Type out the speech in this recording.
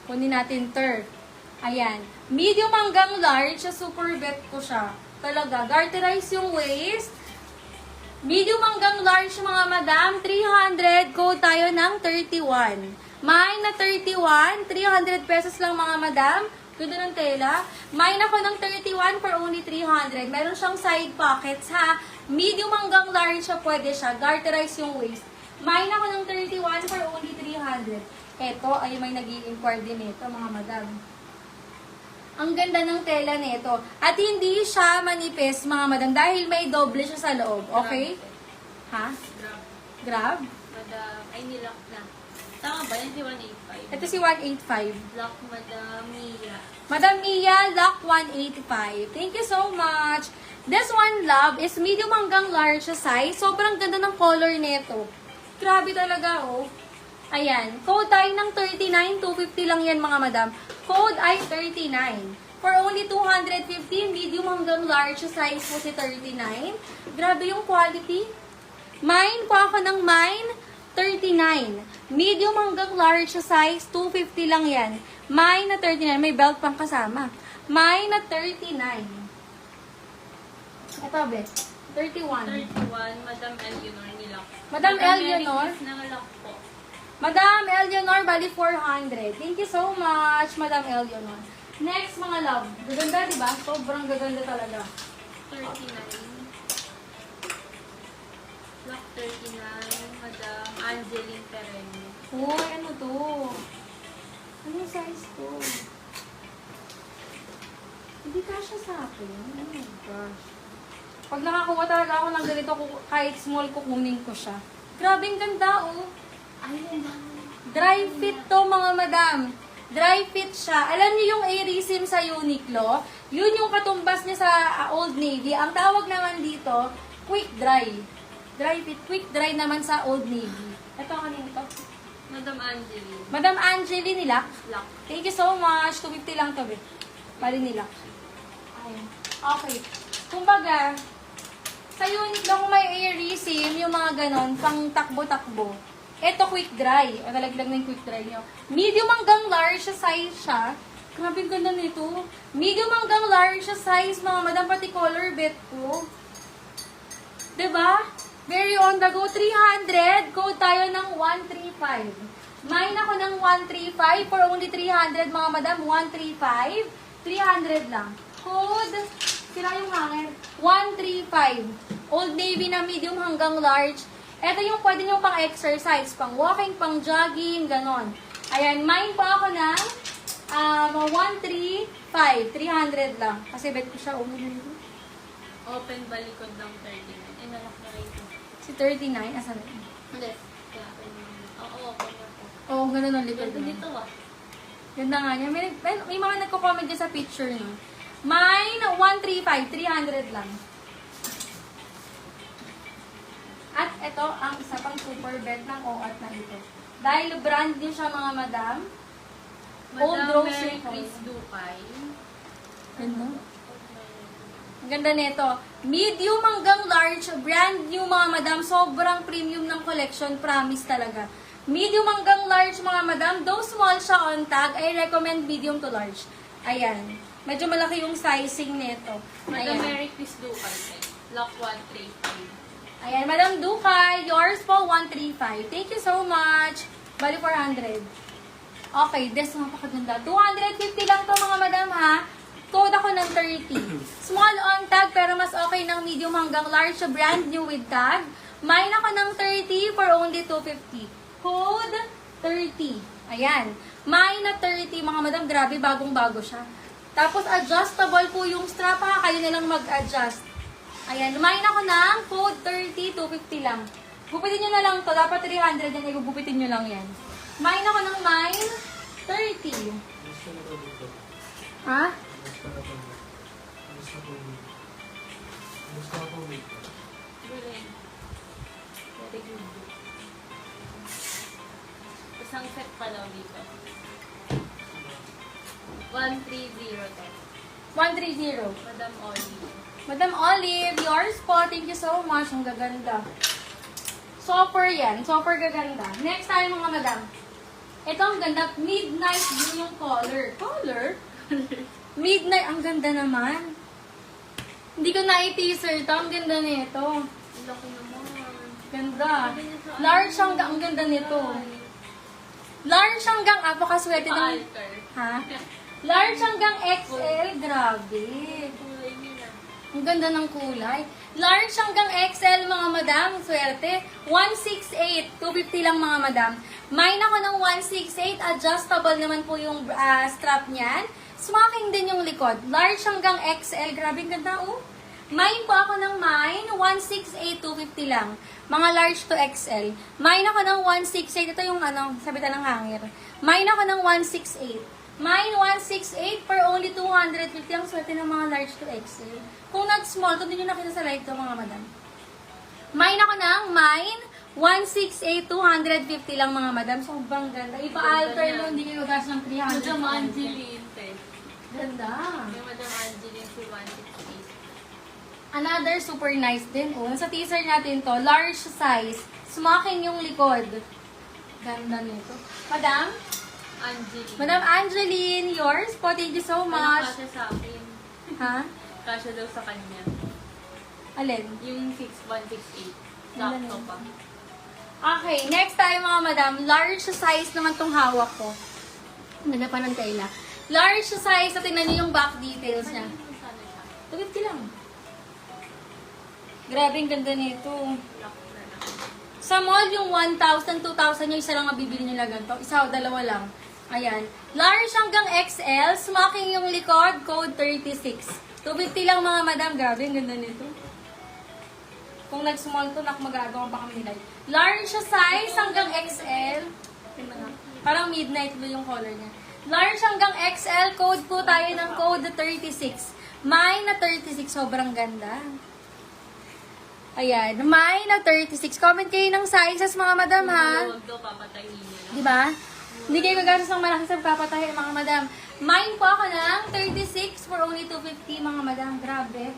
Kunin natin third. Ayan. Medium hanggang large, super bet ko siya. Talaga. Garterize yung waist. Medium hanggang large mga madam, 300. Code tayo ng 31. Mine na 31, 300 pesos lang mga madam. Ganda ng tela. Mine ako ng 31 for only 300. Meron siyang side pockets ha. Medium hanggang large siya, pwede siya. Garterize yung waist. Mine ako ng 31 for only 300. Ito ay may nag-i-inquire din ito mga madam. Ang ganda ng tela nito. At hindi siya manipis mga madam dahil may doble siya sa loob. Okay? Ha? Grab. Grab? Madam, ay nilock na. Tama ba? Yan si 185. Ito si 185. Lock, Madam Mia. Madam Mia, lock 185. Thank you so much. This one, love, is medium hanggang large siya size. Sobrang ganda ng color nito. Grabe talaga, oh. Ayan. Code tayo ng 39, 250 lang yan, mga madam. Code ay 39. For only 250, medium hanggang large size po si 39. Grabe yung quality. Mine po ako ng mine, 39. Medium hanggang large size, 250 lang yan. Mine na 39. May belt pang kasama. Mine na 39. Ito, be. 31. 31, Madam Eleanor nilock. Madam Eleanor? Nangalock po. Madam Eleanor, bali 400. Thank you so much, Madam Eleanor. Next, mga love. Gaganda, di ba? Sobrang gaganda talaga. 39. Lock 39, Madam Angeline Perenne. Uy, ano to? Ano yung size to? Hindi kasha sa akin. Oh my gosh. Pag nakakuha talaga ako ng ganito, kahit small, kukunin ko siya. Grabe ang ganda, oh. Ayun na. Dry fit to, mga madam. Dry fit siya. Alam niyo yung Arisim sa Uniqlo? Yun yung katumbas niya sa Old Navy. Ang tawag naman dito, quick dry. Dry fit, quick dry naman sa Old Navy. Ito, kanina to. Madam Angeline. Madam Angeline nila. Lock. Thank you so much. 250 lang to, be. Bali nila. Ayun. Okay. Kumbaga, sa Uniqlo kung may Arisim, yung mga ganon, pang takbo-takbo. Ito, quick dry. O, talaglag na yung quick dry nyo. Medium hanggang large siya size siya. Grabe ang ganda nito. Medium hanggang large siya size, mga madam, pati color bet ko. Diba? Very on the go. 300. Code tayo ng 135. Mine ako ng 135 for only 300, mga madam. 135. 300 lang. Code. Sira yung hangin. 135. Old Navy na medium hanggang large. Ito yung pwede nyo pang exercise, pang walking, pang jogging, ganon. Ayan, mine po ako ng 135. 300 lang. Kasi bet ko siya. Open balikod ng 39. Inalock na rin po. Si 39, asan na? Hindi. Kaya, oo, open na po. Oo, ganun ang likod Ganda mo. dito ah. Ganda nga niya. May mga nagko-comment dyan sa picture no. Mine, 135. 300 lang. At ito ang isa pang super bet ng OAT na ito. Dahil brand new siya, mga madam. Old Madam Rose Mary Nicole. Chris Dupay. Ganda. Ang ganda nito. Medium hanggang large, brand new mga madam. Sobrang premium ng collection, promise talaga. Medium hanggang large mga madam. Though small siya on tag, I recommend medium to large. Ayan. Medyo malaki yung sizing nito. Madam Ayan. Mary Chris Dupay. Lock 135. Ayan, Madam Dukay, yours po, 135. Thank you so much. Bali, 400. Okay, this napakaganda. 250 lang to mga madam, ha? Code ako ng 30. Small on tag, pero mas okay ng medium hanggang large. Brand new with tag. Mine ako ng 30 for only 250. Code 30. Ayan. Mine na 30, mga madam. Grabe, bagong-bago siya. Tapos, adjustable po yung strap, ha? Kayo na lang mag-adjust. Ayan, lumayan ako ng code 30, 250 lang. Gupitin nyo na lang to. Dapat 300 yan. Gupitin nyo lang yan. Main ako ng mine, 30. Ha? Galing. Very good. Isang set pa daw dito. 130 to. 130. Madam Olive. Madam Olive, yours po. Thank you so much. Ang gaganda. Super yan. Super gaganda. Next tayo mga madam. Ito ang ganda. Midnight blue yung color. Color? Midnight. Ang ganda naman. Hindi ko na-teaser ito. Ang ganda nito. Ang laki naman. Ganda. Large hanggang. Ang ganda nito. Large hanggang. Apakaswerte ng... Pa-alter. Ha? Large hanggang XL. Grabe. Kulay nila. Ang ganda ng kulay. Large hanggang XL, mga madam. Swerte. 168. 250 lang, mga madam. Mine ako ng 168. Adjustable naman po yung strap niyan. Smoking din yung likod. Large hanggang XL. Grabe, ang ganda, oh. Mine po ako ng mine. 168. 250 lang. Mga large to XL. Mine ako ng 168. Ito yung sabitan ng hanger. Mine ako ng 168. Mine 168 for only 250. Ang swerte ng mga large to XL. Kung nag-small, kung hindi nyo nakita sa live to, mga madam. Mine ako ng mine 168, 250 lang, mga madam. Sobrang ganda. Ipa-alter mo, hindi kayo gas ng 300. Madam Angeline, te. Ganda. Yung Madam Angeline si 168. Another super nice din. Oh, sa teaser natin to, large size. Smoking yung likod. Ganda nito. Madam? Angeline. Madam Angeline, yours po. Thank you so Ano much. kasya sa akin? Ha? Kasya daw sa kanya. Alin? Yung 6168. Ano Sakto yun? pa. Okay, next tayo, mga madam. Large size naman tong hawak ko. Ganda pa ng tela. Large size. So, tingnan niyo yung back details niya. Ano sana siya? 250 lang. Grabe, ang ganda nito. Lock na lang. Sa mall, yung 1,000, 2,000 yung isa lang mabibili nila ganito. Isa o dalawa lang. Ayan. Large hanggang XL. Smoking yung likod. Code 36. 250 lang, mga madam. Grabe, ang ganda nito. Kung nag-small to, magagawa pa kami nila. Large size hanggang XL. Tingnan nga. Parang midnight blue yung color niya. Large hanggang XL. Code po tayo ng code 36. Mine na 36. Sobrang ganda. Ayan. Mine na 36. Comment kayo ng sizes, mga madam, ha? Huwag daw papatayin nila. Di ba? Hindi kayo gagastos ng malaki sa papatahin, mga madam. Mine po ako ng 36 for only 250, mga madam. Grabe.